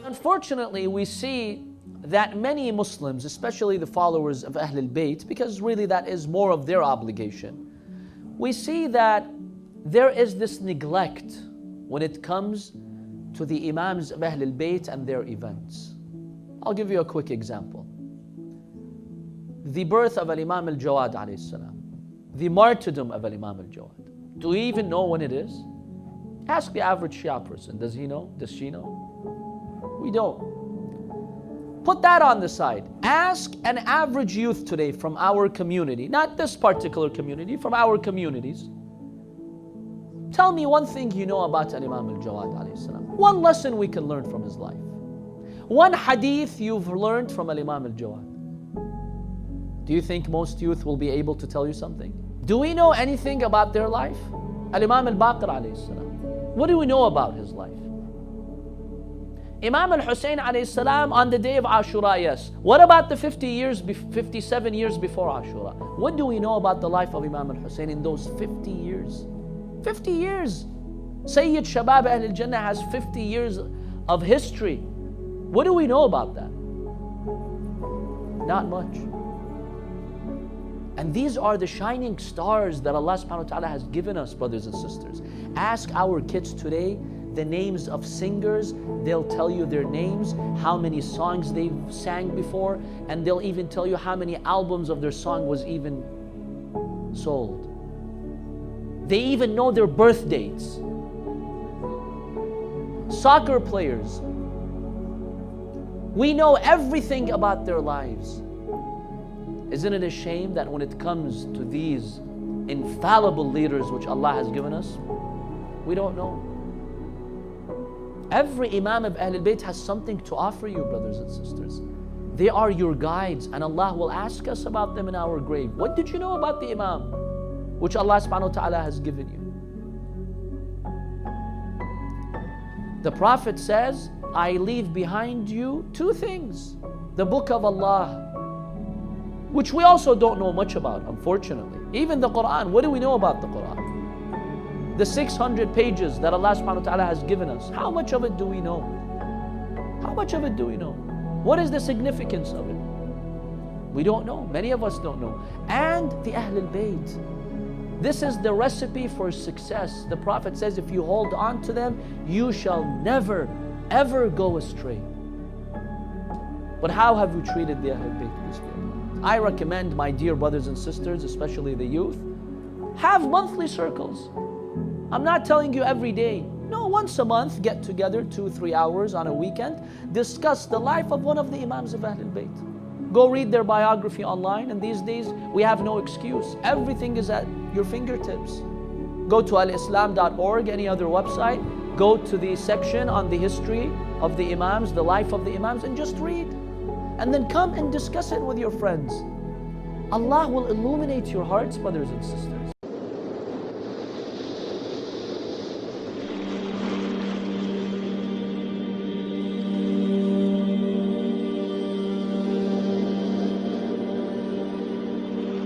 Unfortunately, we see that many Muslims, especially the followers of Ahlul Bayt, because really that is more of their obligation, we see that there is this neglect when it comes to the Imams of Ahlul Bayt and their events. I'll give you a quick example. The birth of Al-Imam Al-Jawad alayhi salam, the martyrdom of Al-Imam Al-Jawad. Do we even know when it is? Ask the average Shia person. Does he know? Does she know? We don't. Put that on the side. Ask an average youth today from our community, not this particular community, from our communities. Tell me one thing you know about Al-Imam Al-Jawad alayhi salam. One lesson we can learn from his life. One hadith you've learned from Al-Imam Al-Jawad. Do you think most youth will be able to tell you something? Do we know anything about their life? Al-Imam Al-Baqer alayhi salam. What do we know about his life? Imam Al-Hussein alayhi salam on the day of Ashura, yes. What about the 57 years before Ashura? What do we know about the life of Imam Al-Hussein in those 50 years? 50 years. Sayyid Shabab Ahl al-Jannah has 50 years of history. What do we know about that? Not much. And these are the shining stars that Allah subhanahu wa ta'ala has given us, brothers and sisters. Ask our kids today the names of singers. They'll tell you their names, how many songs they've sang before, and they'll even tell you how many albums of their song was even sold. They even know their birth dates. Soccer players. We know everything about their lives. Isn't it a shame that when it comes to these infallible leaders which Allah has given us, we don't know? Every Imam of Ahlul Bayt has something to offer you, brothers and sisters. They are your guides, and Allah will ask us about them in our grave. What did you know about the Imam which Allah subhanahu wa ta'ala has given you? The Prophet says, I leave behind you two things. The book of Allah, which we also don't know much about, unfortunately. Even the Quran, what do we know about the Quran? The 600 pages that Allah subhanahu wa ta'ala has given us, how much of it do we know? How much of it do we know? What is the significance of it? We don't know. Many of us don't know. And the Ahlul Bayt. This is the recipe for success. The Prophet says, if you hold on to them, you shall never, ever go astray. But how have we treated the Ahlul Bayt? I recommend, my dear brothers and sisters, especially the youth, have monthly circles. I'm not telling you every day. No, once a month, get together 2-3 hours on a weekend, discuss the life of one of the Imams of Ahlul Bayt. Go read their biography online, and these days we have no excuse. Everything is at your fingertips. Go to alislam.org, any other website, go to the section on the history of the Imams, the life of the Imams, and just read. And then come and discuss it with your friends. Allah will illuminate your hearts, brothers and sisters.